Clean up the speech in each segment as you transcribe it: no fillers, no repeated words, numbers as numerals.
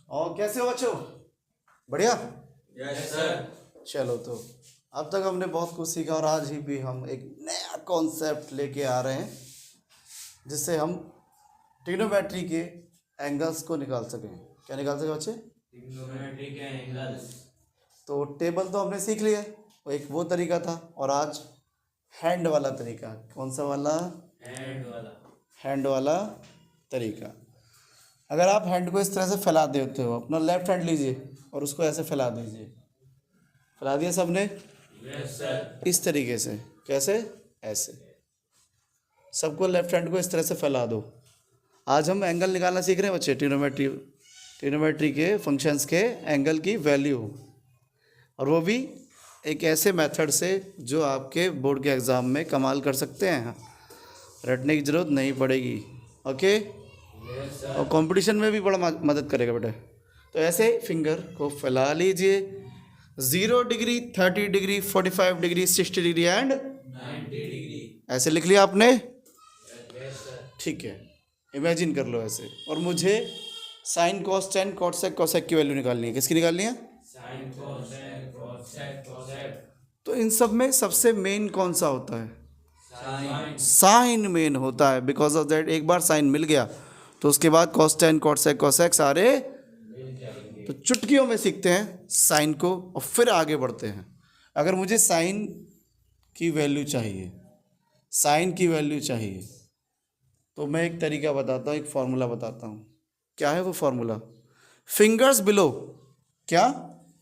और कैसे हो बच्चों? बढ़िया। Yes sir. चलो, तो अब तक हमने बहुत कुछ सीखा और आज ही भी हम एक नया कॉन्सेप्ट लेके आ रहे हैं जिससे हम ट्रिग्नोमेट्री के एंगल्स को निकाल सकें। क्या निकाल सकें बच्चे? ट्रिग्नोमेट्री के एंगल्स। तो टेबल तो हमने सीख लिया, वो तरीका था। और आज हैंड वाला तरीका। कौन सा वाला? हैंड वाला तरीका। अगर आप हैंड को इस तरह से फैला देते हो, अपना लेफ्ट हैंड लीजिए और उसको ऐसे फैला दीजिए। फैला दिया सबने? Yes sir. इस तरीके से। कैसे? ऐसे। सबको लेफ्ट हैंड को इस तरह से फैला दो। आज हम एंगल निकालना सीख रहे हैं बच्चे, ट्रिग्नोमेट्री के फंक्शंस के एंगल की वैल्यू, और वो भी एक ऐसे मेथड से जो आपके बोर्ड के एग्ज़ाम में कमाल कर सकते हैं। रटने की ज़रूरत नहीं पड़ेगी। ओके? और कंपटीशन में भी बड़ा मदद करेगा बेटा। तो ऐसे फिंगर को फैला लीजिए। 0 degree, 30 degree, 45 degree, 60 degree and 90 degree. ऐसे लिख लिया आपने? ठीक है, इमेजिन कर लो ऐसे। और मुझे sine, cos, tan, cot sec, cosec की वैल्यू निकालनी है। किसकी निकालनी है? Sine, cosec, cosec, cosec. तो इन सब में सबसे मेन कौन सा होता है? साइन। साइन मेन होता है। बिकॉज ऑफ दैट एक बार साइन मिल गया तो उसके बाद cos, tan, cot sec, cosec सारे तो चुटकियों में सीखते हैं साइन को और फिर आगे बढ़ते हैं। अगर मुझे साइन की वैल्यू चाहिए, तो मैं एक तरीका बताता हूँ, एक फार्मूला बताता हूँ। क्या है वो फार्मूला? Fingers below. क्या?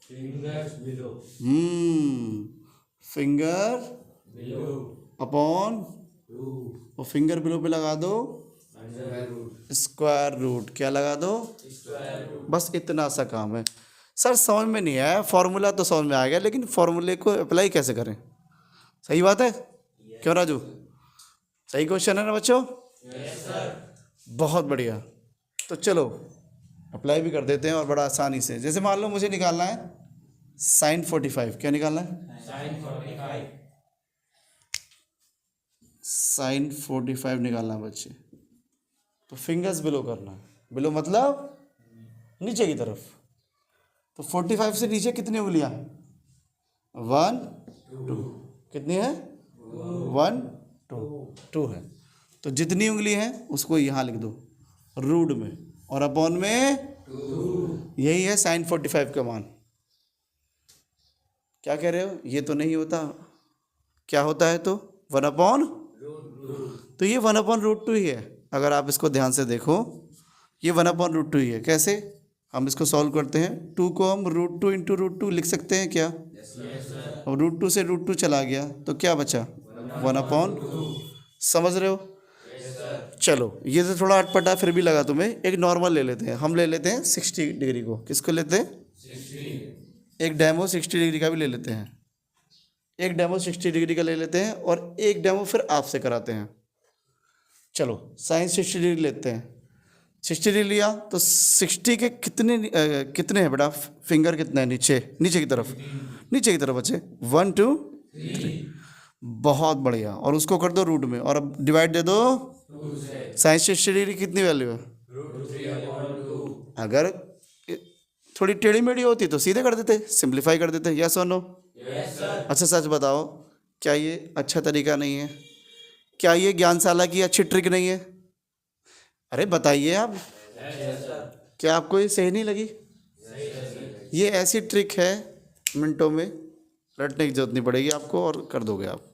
Fingers below. Finger below upon, root, और फिंगर बिलो पे लगा दो अंडर रूट, स्क्वायर रूट। क्या लगा दो? Square root. बस इतना सा काम है। सर समझ में नहीं आया, फार्मूला तो समझ में आ गया, लेकिन फार्मूले को अप्लाई कैसे करें? सही बात है क्यों राजू? सही क्वेश्चन है ना बच्चों? Yes sir. बहुत बढ़िया। तो चलो अप्लाई भी कर देते हैं और बड़ा आसानी से। जैसे मान लो मुझे निकालना है साइन 45। क्या निकालना है? साइन 45। साइन 45 निकालना है बच्चे। तो फिंगर्स बिलो करना है। बिलो मतलब नीचे की तरफ। तो 45 से नीचे कितनी उंगलियां? 1 2। कितनी है? 1 2 है। तो जितनी उंगली है उसको यहाँ लिख दो रूट में, और अपॉन में 2। यही है साइन 45 का मान। क्या कह रहे हो? ये तो नहीं होता। क्या होता है? तो 1 अपॉन, तो ये 1 अपॉन रूट 2 ही है। अगर आप इसको ध्यान से देखो, ये 1 अपॉन रूट 2 ही है। कैसे हम इसको सॉल्व करते हैं? 2 को हम रूट 2 इंटू रूट 2 लिख सकते हैं क्या? और रूट 2 से रूट 2 चला गया तो क्या बचा? 1 अपॉन। समझ रहे हो? चलो, ये तो थोड़ा अटपटा फिर भी लगा तुम्हें। एक नॉर्मल ले लेते हैं, हम ले लेते हैं 60 डिग्री को। किसको लेते हैं? 60। एक डेमो 60 डिग्री का भी ले लेते हैं। एक डेमो 60 डिग्री का ले लेते हैं और एक डेमो फिर आपसे कराते हैं। चलो साइन 60 डिग्री लेते हैं। 60 डिग्री लिया तो 60 के कितने हैं बेटा? फिंगर कितने हैं? नीचे की तरफ बच्चे। 1 2 3। बहुत बढ़िया। और उसको कर दो रूट में, और अब डिवाइड दे दो। साइन 60 डिग्री कितनी वैल्यू है? अगर थोड़ी टेढ़ी मेढ़ी होती तो सीधे कर देते, सिंप्लीफाई कर देते। यस और नो? अच्छा सच बताओ, क्या ये अच्छा तरीका नहीं है? क्या ये ज्ञानशाला की अच्छी ट्रिक नहीं है? अरे बताइए आप, क्या आपको ये सही नहीं लगी? ये ऐसी ट्रिक है, मिनटों में रटने की जरूरत नहीं पड़ेगी आपको और कर दोगे आप।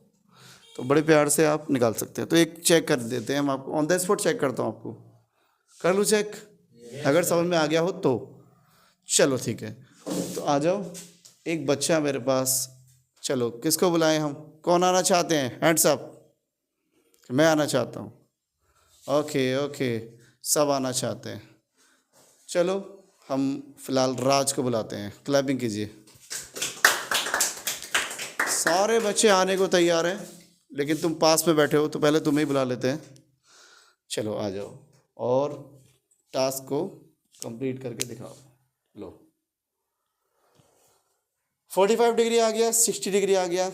तो बड़े प्यार से आप निकाल सकते हैं। तो एक चेक कर देते हैं हम आपको, ऑन द स्पॉट चेक करता हूँ आपको। कर लूँ चेक? अगर समझ में आ गया हो तो चलो ठीक है। तो आ जाओ, एक बच्चा मेरे पास। चलो किसको बुलाएं हम? कौन आना चाहते हैं? Hands up. मैं आना चाहता हूँ। ओके, सब आना चाहते हैं। चलो हम फिलहाल राज को बुलाते हैं। क्लैपिंग कीजिए। सारे बच्चे आने को तैयार हैं, लेकिन तुम पास में बैठे हो तो पहले तुम्हें ही बुला लेते हैं। चलो आ जाओ और टास्क को कंप्लीट करके दिखाओ। लो 45 डिग्री आ गया, 60 डिग्री आ गया।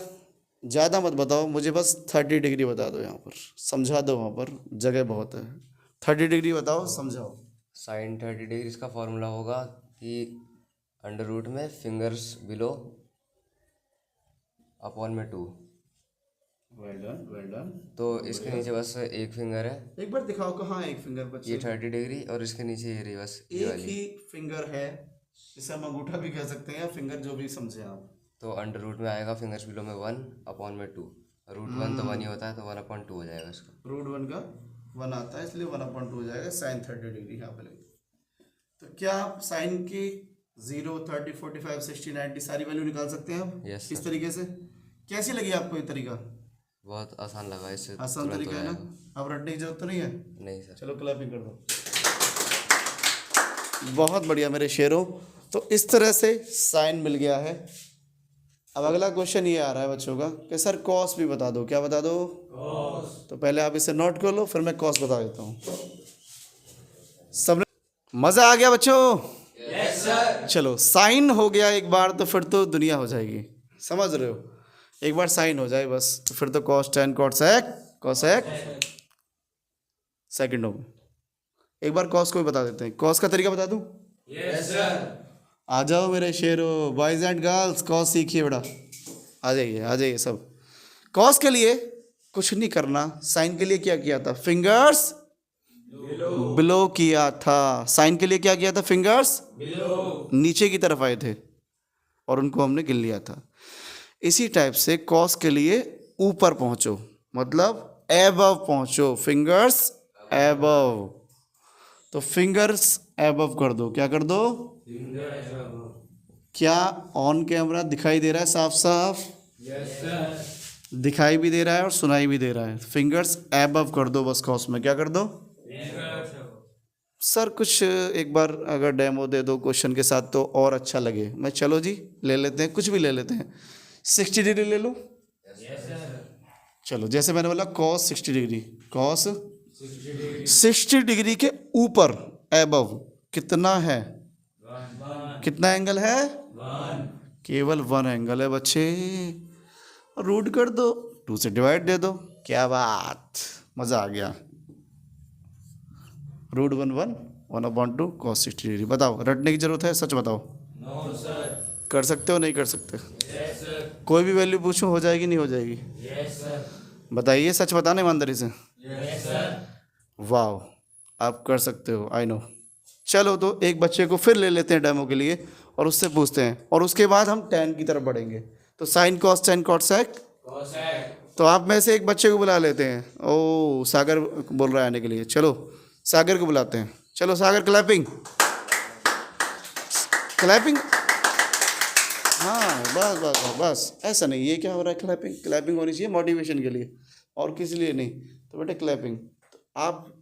ज़्यादा मत बताओ मुझे, बस 30 डिग्री बता दो। यहाँ पर समझा दो, वहाँ पर जगह बहुत है। 30 डिग्री बताओ, समझाओ। साइन 30 डिग्री का फॉर्मूला होगा कि अंडर रूट में फिंगर्स बिलो अपॉन में 2, वेल डन वेल डन। तो इसके नीचे बस एक फिंगर है, एक बार दिखाओ कहाँ है एक फिंगर बच्चे? ये 30 डिग्री, और इसके नीचे ये रही बस ये एक वाली। ही फिंगर है, इसे हम अंगूठा भी कह सकते हैं या फिंगर, जो भी समझे आप। तो अंडर रूट में आएगा फिंगर्स बिलो में 1 अपॉन में 2, रूट 1 तो 1 ही होता है, तो 1/2 हो जाएगा इसका। रूट 1 का 1 आता है, इसलिए 1/2 हो जाएगा। साइन 30 डिग्री यहाँ पे लगे, तो क्या आप साइन की 0, 30, 45, 60, 90 सारी वैल्यू निकाल सकते हैं आप? Yes, इस sir. तरीके से कैसी लगी आपको ये तरीका? बहुत आसान लगा, इससे आसान तुरंत तरीका हो है ना? जाएगा। अब रटने की जरूरत तो नहीं है? नहीं सर। चलो क्लैपिंग कर दो। बहुत बढ़िया मेरे शेरों। तो इस तरह से साइन मिल गया है। अब अगला क्वेश्चन ये आ रहा है बच्चों का कि सर कॉस भी बता दो। क्या बता दो? कॉस। तो पहले आप इसे नोट कर लो, फिर मैं कॉस बता देता हूँ। सबने मजा आ गया बच्चों? Yes sir. चलो साइन हो गया एक बार तो फिर तो दुनिया हो जाएगी, समझ रहे हो? एक बार साइन हो जाए बस तो फिर तो cos tan cos sec second हो। एक बार कॉस को भी बता देते हैं। कॉस का तरीका बता दूं? Yes sir. आ जाओ मेरे शेरो, बॉयज एंड गर्ल्स, कॉस सीखिए बेटा। आ जाइए सब। कॉस के लिए कुछ नहीं करना, साइन के लिए क्या किया था? फिंगर्स बिलो किया था। साइन के लिए क्या किया था? फिंगर्स बिलो नीचे की तरफ आए थे और उनको हमने गिन लिया था। इसी टाइप से कॉस के लिए ऊपर पहुंचो, मतलब एबव पहुंचो, फिंगर्स एबव। तो फिंगर्स एबव कर दो। क्या कर दो? क्या ऑन कैमरा दिखाई दे रहा है साफ साफ? Yes sir. दिखाई भी दे रहा है और सुनाई भी दे रहा है। फिंगर्स एबव कर दो बस कॉस में। क्या कर दो? सर कुछ एक बार अगर डेमो दे दो क्वेश्चन के साथ तो और अच्छा लगे। मैं चलो जी ले लेते हैं, कुछ भी ले लेते हैं। 60 डिग्री ले लो। चलो जैसे मैंने बोला कॉस 60 डिग्री, कॉस 60 डिग्री के ऊपर एबव कितना है? कितना एंगल है? केवल 1 एंगल है बच्चे। रूट कर दो, 2 से डिवाइड दे दो। क्या बात, मज़ा आ गया। Root 1/2 cos 60 degree. बताओ रटने की जरूरत है? सच बताओ। No sir. कर सकते हो नहीं कर सकते? Yes sir. कोई भी वैल्यू पूछो हो जाएगी नहीं हो जाएगी? Yes sir. बताइए, सच बताना ईमानदारी से। Yes sir. वाह, आप कर सकते हो, आई नो। चलो तो एक बच्चे को फिर ले लेते हैं डेमो के लिए और उससे पूछते हैं, और उसके बाद हम tan की तरफ बढ़ेंगे। तो sine cos tan cot sec। Cosec. तो आप में से एक बच्चे को बुला लेते हैं। ओ सागर बोल रहा है आने के लिए, चलो सागर को बुलाते हैं। चलो सागर, क्लैपिंग क्लैपिंग। हाँ बस बस बस बस, ऐसा नहीं, ये क्या हो रहा है? क्लैपिंग क्लैपिंग होनी चाहिए मोटिवेशन के लिए और किसी लिए नहीं। तो बेटा क्लैपिंग, तो आप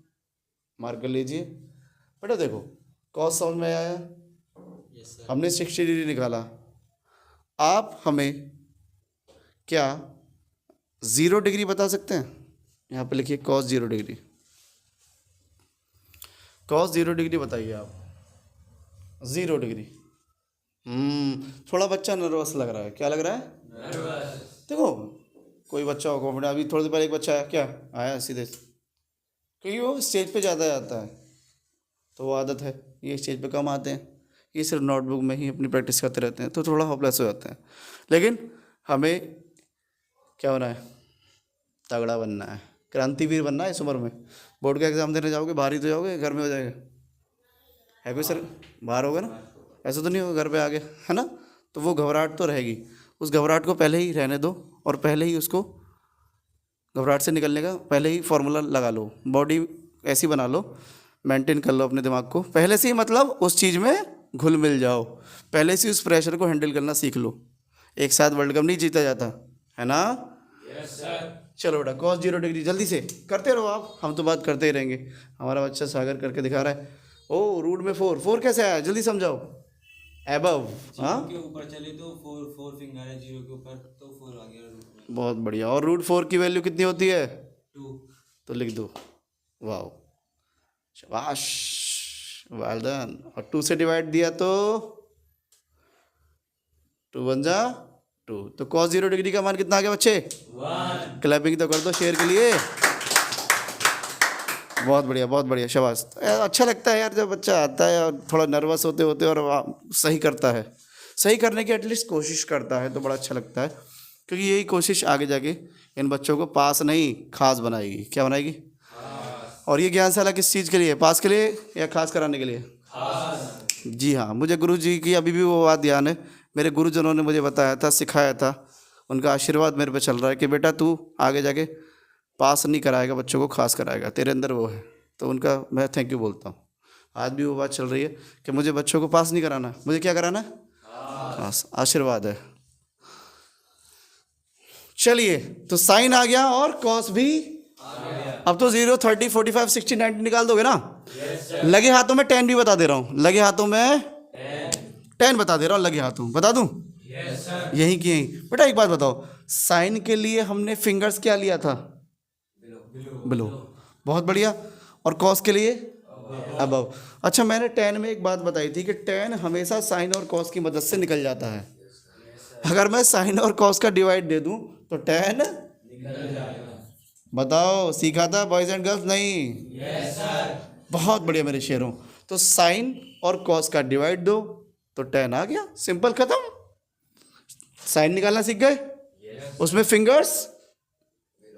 मार्क कर लीजिए। बेटा देखो कॉस समझ में आया? हमने 60 डिग्री निकाला। आप हमें क्या 0 डिग्री बता सकते हैं? यहाँ पे लिखिए कॉस 0 डिग्री। कॉस 0 डिग्री बताइए आप। 0 डिग्री। थोड़ा बच्चा नर्वस लग रहा है। क्या लग रहा है? नर्वस। देखो कोई बच्चा हो कॉन्फिडेंट। अभी थोड़ी देर पहले एक बच्चा आया, क्या आया सीधे, क्योंकि वो स्टेज पे ज़्यादा आता है तो वो आदत है। ये स्टेज पे कम आते हैं, ये सिर्फ नोटबुक में ही अपनी प्रैक्टिस करते रहते हैं तो थोड़ा होपलेस हो जाते हैं। लेकिन हमें क्या होना है? तगड़ा बनना है, क्रांतिवीर बनना है इस उम्र में। बोर्ड का एग्ज़ाम देने जाओगे बाहर ही तो जाओगे, घर में हो जाएगा? है कोई सर बाहर होगा ना? ऐसा तो नहीं होगा घर पे आ गया, है ना? तो वो घबराहट तो रहेगी। उस घबराहट को पहले ही रहने दो और पहले ही उसको घबराहट से निकलने का पहले ही फॉर्मूला लगा लो। बॉडी ऐसी बना लो, मेंटेन कर लो अपने दिमाग को पहले से ही, मतलब उस चीज़ में घुल मिल जाओ। पहले से उस प्रेशर को हैंडल करना सीख लो। एक साथ वर्ल्ड कप नहीं जीता जाता, है ना? Yes sir. चलो बेटा कॉस 0 डिग्री जल्दी से करते रहो आप, हम तो बात करते ही रहेंगे। हमारा बच्चा सागर करके दिखा रहा है। ओ रूट में 4 कैसे आया? जल्दी समझाओ। एबव, हाँ के ऊपर चले तो 4 फिंगर है, 0 के ऊपर तो 4 आ गया रूट में। बहुत बढ़िया। और रूट 4 की वैल्यू कितनी होती है? 2। तो लिख दो। वाह शाबाश, वेल डन। और 2 से डिवाइड दिया तो 2 बन जा 2। तो cos 0 डिग्री का मान कितना आ गया बच्चे? 1। क्लैपिंग तो कर दो शेर के लिए। बहुत बढ़िया, बहुत बढ़िया, शाबाश। तो यार अच्छा लगता है यार जब बच्चा आता है और थोड़ा नर्वस होते होते और सही करता है, सही करने की एटलीस्ट कोशिश करता है, तो बड़ा अच्छा लगता है, क्योंकि यही कोशिश आगे जाके इन बच्चों को पास नहीं खास बनाएगी। क्या बनाएगी? और ये ज्ञानशाला किस चीज़ के लिए? पास के लिए या खास कराने के लिए? जी हाँ, मुझे गुरु जी की अभी भी वो बात ध्यान है। मेरे गुरुजनों ने मुझे बताया था, सिखाया था, उनका आशीर्वाद मेरे पे चल रहा है कि बेटा तू आगे जाके पास नहीं कराएगा बच्चों को, खास कराएगा, तेरे अंदर वो है। तो उनका मैं थैंक यू बोलता हूँ। आज भी वो बात चल रही है कि मुझे बच्चों को पास नहीं कराना, मुझे क्या कराना है? खास। आशीर्वाद है। चलिए, तो साइन आ गया और कॉस भी अब तो 0, 30, 45, 60, 90 निकाल दोगे ना? लगे हाथों में 10 भी बता दे रहा हूँ, लगे हाथों में 10 बता दे रहा हूँ, लगे हाथों बता दूँ? यही की यही। बेटा एक बात बताओ, साइन के लिए हमने फिंगर्स क्या लिया था? बिलो। बहुत बढ़िया। और कॉस के लिए अबव। अच्छा, मैंने 10 में एक बात बताई थी कि 10 हमेशा साइन और कॉस की मदद से निकल जाता है। अगर मैं साइन और कॉस का डिवाइड दे दूं तो 10 बताओ, सीखा था बॉयज एंड गर्ल्स? नहीं। बहुत बढ़िया मेरे शेरों। तो साइन और कॉस का डिवाइड दो तो 10 आ गया, सिंपल, खत्म। साइन निकालना सीख गए, उसमें फिंगर्स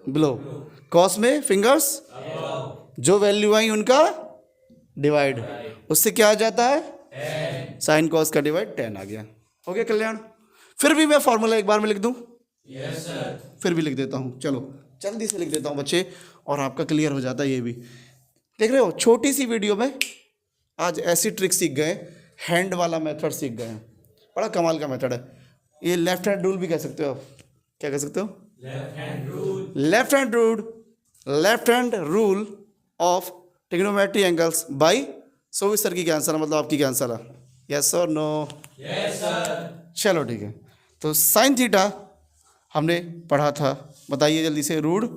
बिलो, कॉस में फिंगर्स, जो वैल्यू आई उनका डिवाइड, उससे क्या आ जाता है? साइन कॉस का डिवाइड 10 आ गया। हो गया कल्याण? फिर भी मैं फॉर्मूला एक बार में लिख दूं? फिर भी लिख देता हूं, चलो जल्दी से लिख देता हूं बच्चे, और आपका क्लियर हो जाता है ये भी। देख रहे हो, छोटी सी वीडियो में आज ऐसी ट्रिक सीख गए, हैंड वाला मेथड सीख गए हैं, बड़ा कमाल का मेथड है ये। लेफ्ट हैंड रूल भी कह सकते हो आप। क्या कह सकते हो? Left hand rule of trigonometry angles by सोवी सर की ज्ञानशाला, मतलब आपकी ज्ञानशाला। यस और नो? Yes sir. चलो ठीक है। तो साइन थीटा हमने पढ़ा था, बताइए जल्दी से। रूट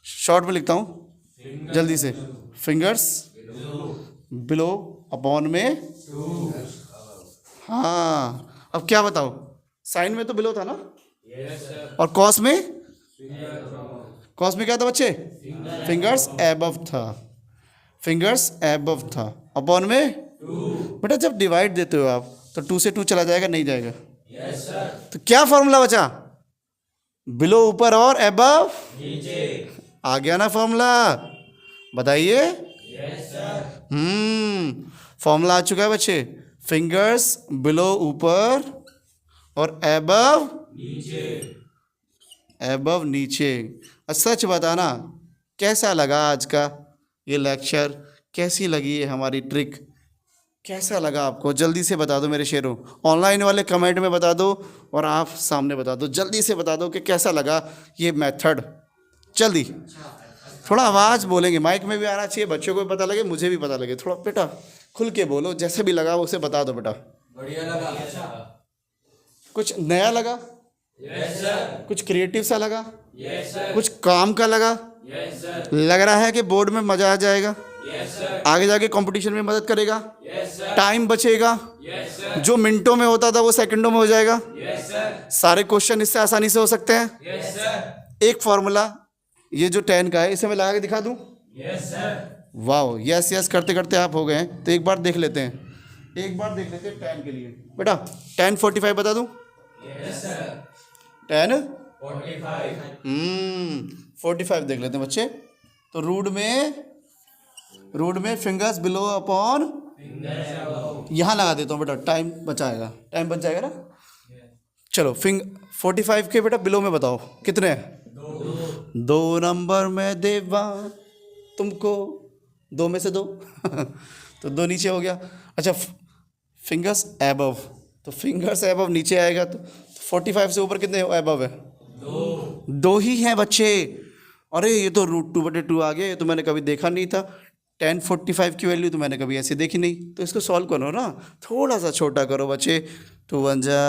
शॉर्ट में लिखता हूँ जल्दी से, फिंगर्स बिलो अपॉन में 2। हाँ, अब क्या बताओ, साइन में तो बिलो था ना? और कॉस में? कॉस में क्या था बच्चे? फिंगर्स एबव था, फिंगर्स एबव था, अपॉन में 2। बेटा जब डिवाइड देते हो आप तो 2 से 2 चला जाएगा, नहीं जाएगा? तो क्या फॉर्मूला बचा? बिलो ऊपर और एबव नीचे। आ गया ना फॉर्मूला? बताइए। फॉर्मूला आ चुका है बच्चे, फिंगर्स बिलो ऊपर और एबव नीचे, एबव नीचे। सच बताना, कैसा लगा आज का ये लेक्चर? कैसी लगी ये हमारी ट्रिक? कैसा लगा आपको? जल्दी से बता दो मेरे शेरों। ऑनलाइन वाले कमेंट में बता दो और आप सामने बता दो, जल्दी से बता दो कि कैसा लगा ये मेथड। जल्दी, थोड़ा आवाज़ बोलेंगे, माइक में भी आना चाहिए, बच्चों को भी पता लगे, मुझे भी पता लगे। थोड़ा बेटा खुल के बोलो, जैसे भी लगा उसे बता दो बेटा। बढ़िया लगा। कुछ नया लगा? Yes sir. कुछ क्रिएटिव सा लगा? Yes sir. कुछ काम का लगा? Yes sir. लग रहा है कि बोर्ड में मज़ा आ जाएगा, यस सर। आगे जाके कंपटीशन में मदद करेगा, यस सर। टाइम बचेगा, यस सर। जो मिनटों में होता था वो सेकंडों में हो जाएगा, यस सर। सारे क्वेश्चन इससे आसानी से हो सकते हैं। Yes sir. एक फॉर्मूला ये जो 10 का है, इसे मैं लगा के दिखा दूं? Yes sir. वाह, यस यस करते करते आप हो गए हैं। तो एक बार देख लेते हैं, एक बार देख लेते हैं 10 के लिए। बेटा 10 45 बता दूं? Yes sir. 10 45। 45 देख लेते हैं बच्चे। तो रूट में फिंगर्स बिलो अपॉन, यहाँ लगा देता हूँ बेटा, टाइम बचाएगा, टाइम बच जाएगा ना। चलो 45 के बेटा बिलो में बताओ कितने हैं? 2 नंबर में देवा तुमको, 2 में से 2 तो 2 नीचे हो गया। अच्छा, फिंगर्स एबव, तो फिंगर्स एबव नीचे आएगा, तो 45 से ऊपर कितने एबव है? 2 ही हैं बच्चे। अरे ये तो √2/2 आ गया, ये तो मैंने कभी देखा नहीं था। 10 45 की वैल्यू तो मैंने कभी ऐसे देखी नहीं। तो इसको सॉल्व करो ना, थोड़ा सा छोटा करो बच्चे। 2 1 जा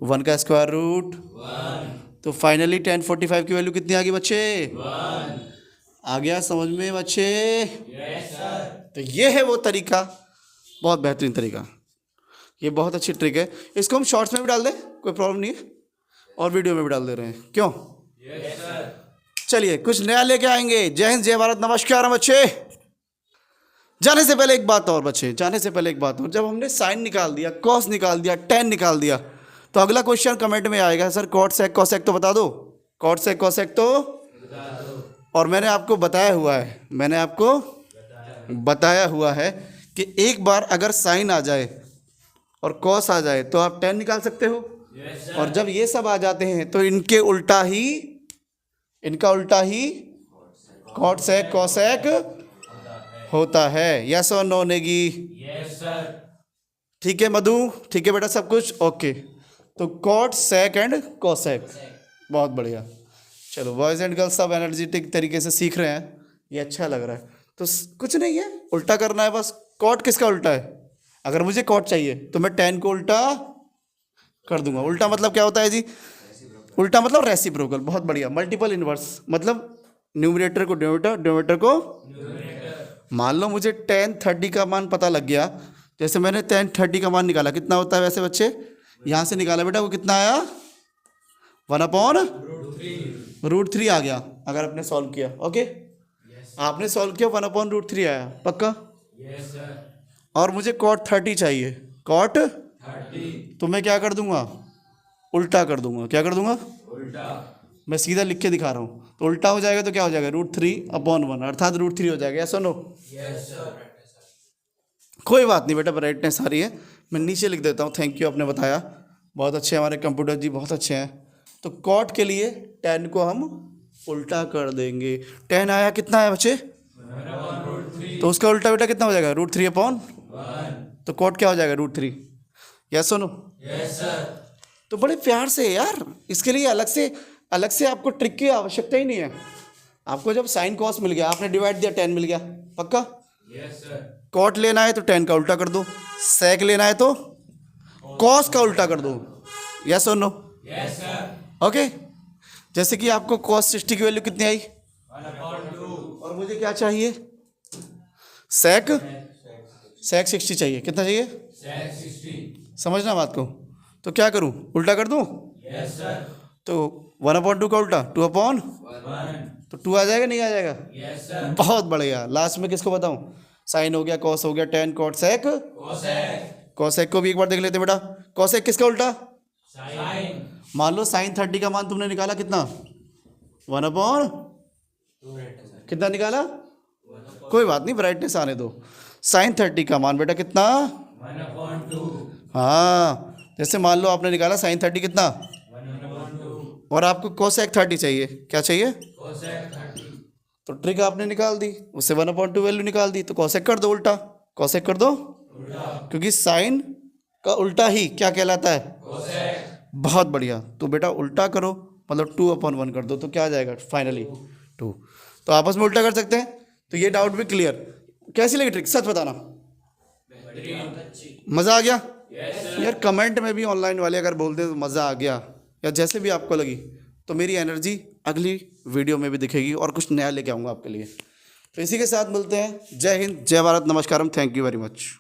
1 का स्क्वायर रूट 1। तो फाइनली 10 45 की वैल्यू कितनी आ गई बच्चे? 1। आ गया समझ में बच्चे? Yes sir. तो ये है वो तरीका, बहुत बेहतरीन तरीका, ये बहुत अच्छी ट्रिक है। इसको हम शॉर्ट्स में भी डाल दें, कोई प्रॉब्लम नहीं है, और वीडियो में भी डाल दे रहे हैं, क्यों? Yes sir. चलिए कुछ नया लेके आएंगे। जय हिंद, जय भारत, नमस्कार बच्चे। जाने से पहले एक बात और बच्चे, जाने से पहले एक बात और, जब हमने साइन निकाल दिया, कॉस निकाल दिया, टेन निकाल दिया, तो अगला क्वेश्चन कमेंट में आएगा, सर कॉट सेक कॉसेक तो बता दो, कॉट सेक कॉसेक तो बता दो। और मैंने आपको बताया हुआ है कि एक बार अगर साइन आ जाए और कॉस आ जाए तो आप टेन निकाल सकते हो, और जब ये सब आ जाते हैं तो इनका उल्टा ही कॉट सेक कॉसेक होता है। यस और नो नेगी? Yes sir. ठीक है मधु, ठीक है बेटा, सब कुछ ओके। तो कॉट सेक एंड कॉसेक, बहुत बढ़िया। चलो बॉयज़ एंड गर्ल्स सब एनर्जेटिक तरीके से सीख रहे हैं, ये अच्छा लग रहा है। तो कुछ नहीं है, उल्टा करना है बस। कॉट किसका उल्टा है? अगर मुझे कॉट चाहिए तो मैं टेन को उल्टा कर दूंगा। उल्टा मतलब क्या होता है जी? उल्टा मतलब रेसिप्रोकल, बहुत बढ़िया। मल्टीपल इन्वर्स मतलब न्यूमरेटर को डिनोमिनेटर, डिनोमिनेटर को। मान लो मुझे टेन 30 का मान पता लग गया, जैसे मैंने टेन 30 का मान निकाला, कितना होता है वैसे बच्चे? यहाँ से निकाला बेटा, वो कितना आया? 1/√3 आ गया अगर आपने सॉल्व किया। ओके, आपने सॉल्व किया, 1/√3 आया, पक्का? Yes sir. और मुझे कॉट 30 चाहिए, कॉट 30 तो मैं क्या कर दूंगा? उल्टा कर दूंगा। क्या कर दूंगा? उल्टा। मैं सीधा लिख के दिखा रहा हूँ। तो उल्टा हो जाएगा तो क्या हो जाएगा? √3/1, अर्थात √3 हो जाएगा। ऐसा नो? Yes sir. कोई बात नहीं बेटा, ब्राइटनेस आ रही है, मैं नीचे लिख देता हूँ। थैंक यू, आपने बताया, बहुत अच्छे हमारे कंप्यूटर जी, बहुत अच्छे हैं। तो कॉट के लिए 10 को हम उल्टा कर देंगे। 10 आया, कितना आया बच्चे? तो उसका उल्टा बेटा कितना हो जाएगा? √3/1। तो कॉट क्या हो जाएगा? √3। Yes no? Yes sir. तो बड़े प्यार से यार, इसके लिए अलग से आपको ट्रिक की आवश्यकता ही नहीं है। आपको जब साइन कॉस मिल गया, आपने डिवाइड दिया, 10 मिल गया, पक्का? Yes sir. कॉट लेना है तो 10 का उल्टा कर दो, सेक लेना है तो कॉस का उल्टा कर दो। यस और नो? Yes sir. ओके, जैसे कि आपको कॉस 60 की वैल्यू कितनी आई, 1/2। और मुझे क्या चाहिए? सेक 60 चाहिए। कितना चाहिए? सेक 60। समझना बात को। तो क्या करूं? उल्टा कर दूं? Yes sir. तो 1/2 का उल्टा 2/1, 1। तो 2 आ जाएगा, नहीं आ जाएगा? Yes sir. बहुत बढ़िया। लास्ट में किसको बताऊं? साइन हो गया, कॉस हो गया, 10 कॉट सेक। कोसेक। कॉसेक को भी एक बार देख लेते हैं बेटा। कॉसेक किसका उल्टा? साइन। मान लो साइन 30 का मान तुमने निकाला, कितना? 1/, कितना निकाला? कोई बात नहीं, ब्राइटनेस आने दो। साइन 30 का मान बेटा कितना? 1/2। हाँ, जैसे मान लो आपने निकाला साइन 30 कितना, 1/2। और आपको कोसेक 30 चाहिए। क्या चाहिए? कोसेक 30। तो ट्रिक आपने निकाल दी, उससे 1/2 वैल्यू निकाल दी, तो कोसेक कर दो उल्टा। कोसेक कर दो, क्योंकि साइन का उल्टा ही क्या कहलाता है? कोसेक। बहुत बढ़िया। तो बेटा उल्टा करो, मतलब 2/1 कर दो, तो क्या आ जाएगा फाइनली? 2। तो आपस में उल्टा कर सकते हैं। तो ये डाउट भी क्लियर। कैसी लगी ट्रिक, सच बताना? मज़ा आ गया? यार कमेंट में भी ऑनलाइन वाले अगर बोल दें तो मज़ा आ गया, या जैसे भी आपको लगी, तो मेरी एनर्जी अगली वीडियो में भी दिखेगी और कुछ नया लेके आऊँगा आपके लिए। तो इसी के साथ मिलते हैं। जय हिंद, जय भारत, नमस्कारम, थैंक यू वेरी मच।